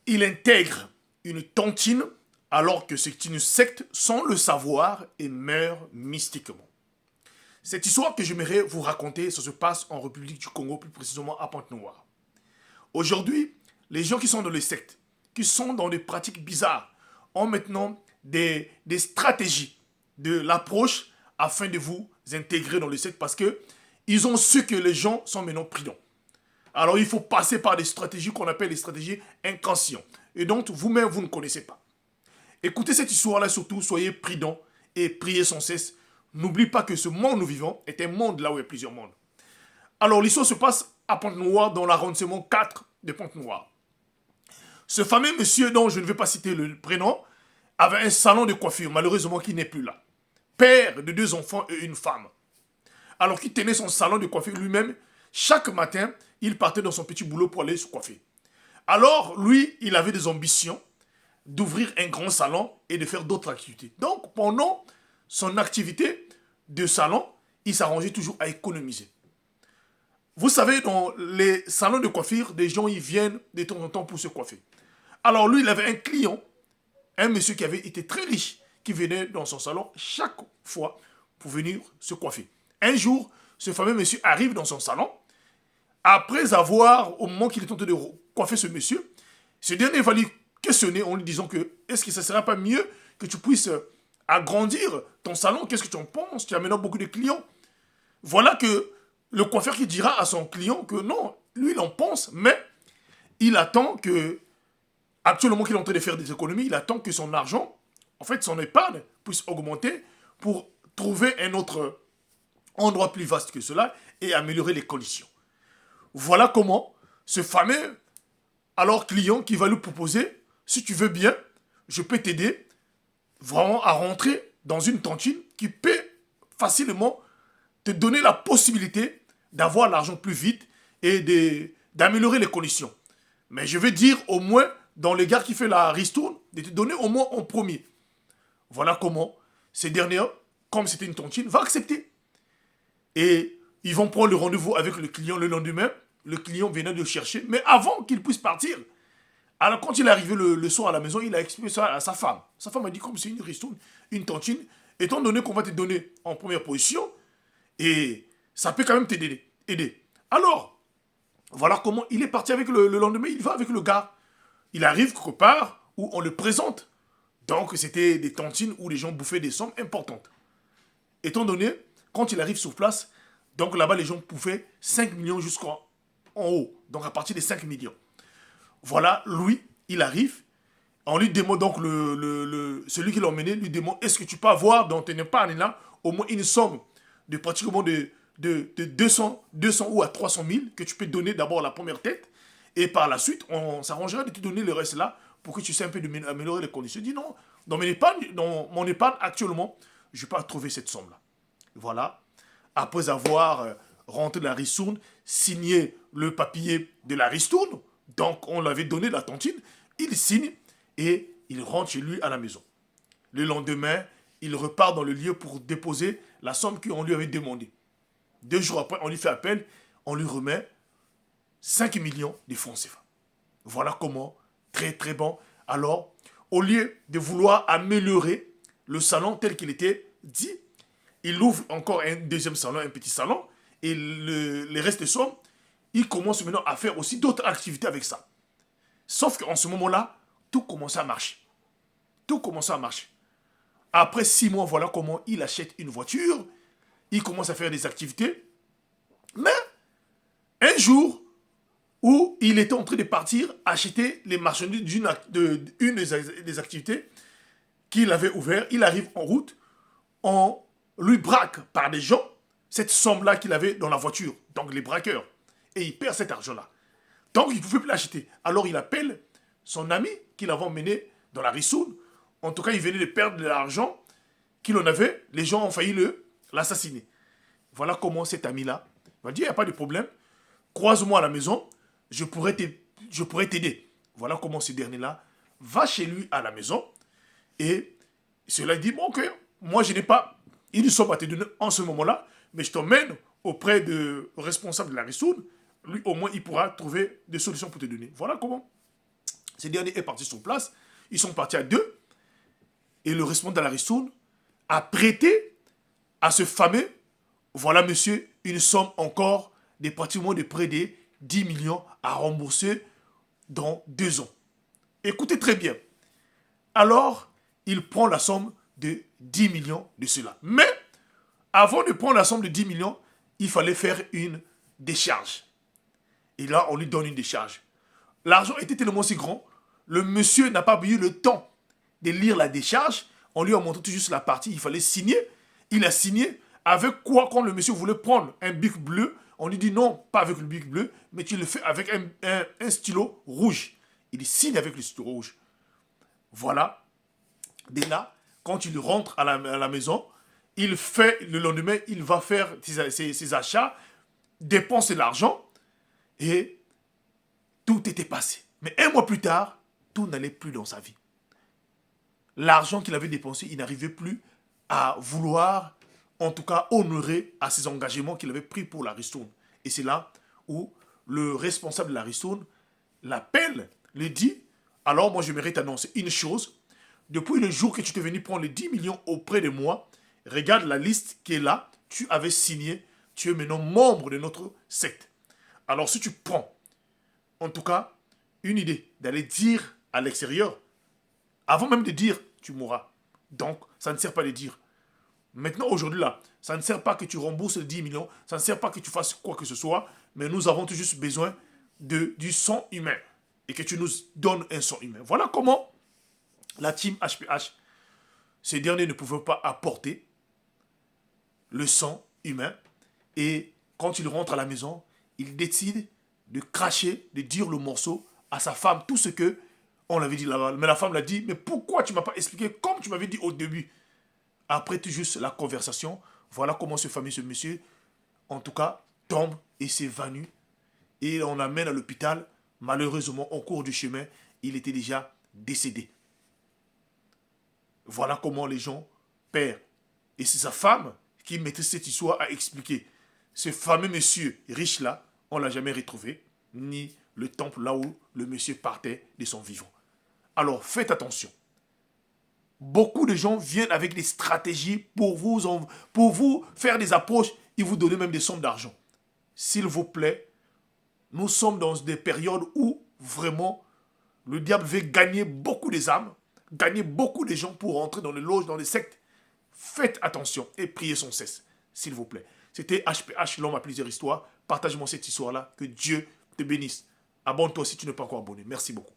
Il intègre une tontine alors que c'est une secte sans le savoir et meurt mystiquement. Cette histoire que j'aimerais vous raconter, ça se passe en République du Congo, plus précisément à Pointe-Noire. Aujourd'hui, les gens qui sont dans les sectes, qui sont dans des pratiques bizarres, ont maintenant des stratégies de l'approche afin de vous intégrer dans les sectes parce que ils ont su que les gens sont maintenant prudents. Alors il faut passer par des stratégies qu'on appelle les stratégies inconscientes. Et donc vous-même, vous ne connaissez pas. Écoutez cette histoire-là surtout, soyez prudents et priez sans cesse. N'oublie pas que ce monde où nous vivons est un monde là où il y a plusieurs mondes. Alors l'histoire se passe à Pointe-Noire, dans l'arrondissement 4 de Pointe-Noire. Ce fameux monsieur, dont je ne vais pas citer le prénom, avait un salon de coiffure, malheureusement qui n'est plus là. Père de 2 enfants et une femme. Alors qu'il tenait son salon de coiffure lui-même, chaque matin, il partait dans son petit boulot pour aller se coiffer. Alors, lui, il avait des ambitions d'ouvrir un grand salon et de faire d'autres activités. Donc, pendant son activité de salon, il s'arrangeait toujours à économiser. Vous savez, dans les salons de coiffure, des gens y viennent de temps en temps pour se coiffer. Alors lui, il avait un client, un monsieur qui avait été très riche, qui venait dans son salon chaque fois pour venir se coiffer. Un jour, ce fameux monsieur arrive dans son salon. Après avoir, au moment qu'il est en train de coiffer ce monsieur, ce dernier va lui questionner en lui disant que est-ce que ça ne serait pas mieux que tu puisses agrandir ton salon? Qu'est-ce que tu en penses? Tu as maintenant beaucoup de clients. Voilà que le coiffeur qui dira à son client que non, lui il en pense, mais il attend que, actuellement qu'il est en train de faire des économies, il attend que son argent, en fait son épargne, puisse augmenter pour trouver un autre endroit plus vaste que cela et améliorer les conditions. Voilà comment ce fameux alors client qui va lui proposer, si tu veux bien, je peux t'aider vraiment à rentrer dans une tontine qui peut facilement te donner la possibilité d'avoir l'argent plus vite et d'améliorer les conditions. Mais je vais dire au moins, dans le gars qui fait la ristourne, de te donner au moins en premier. Voilà comment ces derniers, comme c'était une tontine, va accepter. Et ils vont prendre le rendez-vous avec le client le lendemain. Le client venait de le chercher, mais avant qu'il puisse partir. Alors quand il est arrivé le soir à la maison, il a expliqué ça à sa femme. Sa femme a dit, comme c'est une ristourne, une tontine, étant donné qu'on va te donner en première position, et ça peut quand même t'aider. Alors, voilà comment il est parti avec le lendemain, il va avec le gars. Il arrive quelque part où on le présente. Donc c'était des tontines où les gens bouffaient des sommes importantes. Étant donné, quand il arrive sur place, donc là-bas les gens bouffaient 5 millions jusqu'en haut. Donc à partir des 5 millions. Voilà, lui, il arrive. On lui demande donc, celui qui l'a emmené, lui demande, est-ce que tu peux avoir dans tes épargnes là au moins une somme de pratiquement de 200 ou à 300 000 que tu peux donner d'abord la première tête et par la suite, on s'arrangera de te donner le reste là pour que tu sais un peu améliorer les conditions. Il dit non, dans mon épargne actuellement, je ne vais pas trouver cette somme là. Voilà, après avoir rentré la ristourne, signé le papier de la ristourne, donc on l'avait donné la tontine, il signe et il rentre chez lui à la maison. Le lendemain, il repart dans le lieu pour déposer la somme qu'on lui avait demandée. 2 jours après, on lui fait appel, on lui remet 5 millions de francs CFA. Voilà comment, très très bon. Alors, au lieu de vouloir améliorer le salon tel qu'il était dit, il ouvre encore un deuxième salon, un petit salon, et les restes de sommes, il commence maintenant à faire aussi d'autres activités avec ça. Sauf qu'en ce moment-là, tout commence à marcher. Tout commence à marcher. Après 6 mois, voilà comment il achète une voiture, il commence à faire des activités. Mais, un jour, où il était en train de partir acheter les marchandises d'une des activités qu'il avait ouvertes, il arrive en route, on lui braque par des gens cette somme-là qu'il avait dans la voiture, donc les braqueurs, et il perd cet argent-là. Donc il ne pouvait plus l'acheter. Alors il appelle son ami qu'il avait emmené dans la ristourne. En tout cas, il venait de perdre de l'argent qu'il en avait. Les gens ont failli l'assassiner. Voilà comment cet ami-là va dire, il n'y a pas de problème, croise-moi à la maison, je pourrais t'aider. Voilà comment ce dernier-là va chez lui à la maison et cela dit, bon ok, moi je n'ai pas une somme à te donner en ce moment-là, mais je t'emmène auprès du responsable de la ristourne, lui au moins il pourra trouver des solutions pour te donner. Voilà comment Ce dernier est parti sur place. Ils sont partis à deux. Et le responsable de la ristourne a prêté à ce fameux, voilà monsieur, une somme encore de pratiquement de près de 10 millions à rembourser dans 2 ans. Écoutez très bien. Alors, il prend la somme de 10 millions de cela. Mais, avant de prendre la somme de 10 millions, il fallait faire une décharge. Et là, on lui donne une décharge. L'argent était tellement si grand, le monsieur n'a pas eu le temps de lire la décharge. On lui a montré tout juste la partie, il fallait signer. Il a signé avec quoi quand le monsieur voulait prendre un bic bleu. On lui dit non, pas avec le bic bleu, mais tu le fais avec un stylo rouge. Il signe avec le stylo rouge. Voilà. Dès là, quand il rentre à la maison, il fait, le lendemain, il va faire ses achats, dépenser l'argent et tout était passé. Mais 1 mois plus tard, tout n'allait plus dans sa vie. L'argent qu'il avait dépensé, il n'arrivait plus à vouloir, en tout cas, honorer à ses engagements qu'il avait pris pour la ristourne. Et c'est là où le responsable de la ristourne l'appelle, lui dit, alors moi je mérite t'annoncer une chose, depuis le jour que tu t'es venu prendre les 10 millions auprès de moi, regarde la liste qui est là, tu avais signé, tu es maintenant membre de notre secte. Alors si tu prends, en tout cas, une idée d'aller dire à l'extérieur, avant même de dire, tu mourras. Donc, ça ne sert pas de dire. Maintenant, aujourd'hui, là, ça ne sert pas que tu rembourses les 10 millions, ça ne sert pas que tu fasses quoi que ce soit, mais nous avons tout juste besoin du sang humain et que tu nous donnes un sang humain. Voilà comment la team HPH, ces derniers ne pouvaient pas apporter le sang humain et quand il rentre à la maison, il décide de cracher, de dire le morceau à sa femme, tout ce que on l'avait dit là-bas. Mais la femme l'a dit, mais pourquoi tu ne m'as pas expliqué comme tu m'avais dit au début? Après tout juste la conversation, voilà comment ce monsieur, en tout cas, tombe et s'évanouit. Et on l'amène à l'hôpital. Malheureusement, au cours du chemin, il était déjà décédé. Voilà comment les gens perdent. Et c'est sa femme qui maîtrise cette histoire à expliquer. Ce fameux monsieur riche-là, on ne l'a jamais retrouvé, ni le temple là où le monsieur partait de son vivant. Alors faites attention. Beaucoup de gens viennent avec des stratégies pour vous faire des approches et vous donner même des sommes d'argent. S'il vous plaît, nous sommes dans des périodes où vraiment le diable veut gagner beaucoup des âmes, gagner beaucoup de gens pour rentrer dans les loges, dans les sectes. Faites attention et priez sans cesse, s'il vous plaît. C'était HPH, l'homme à plusieurs histoires. Partage-moi cette histoire-là. Que Dieu te bénisse. Abonne-toi si tu n'es pas encore abonné. Merci beaucoup.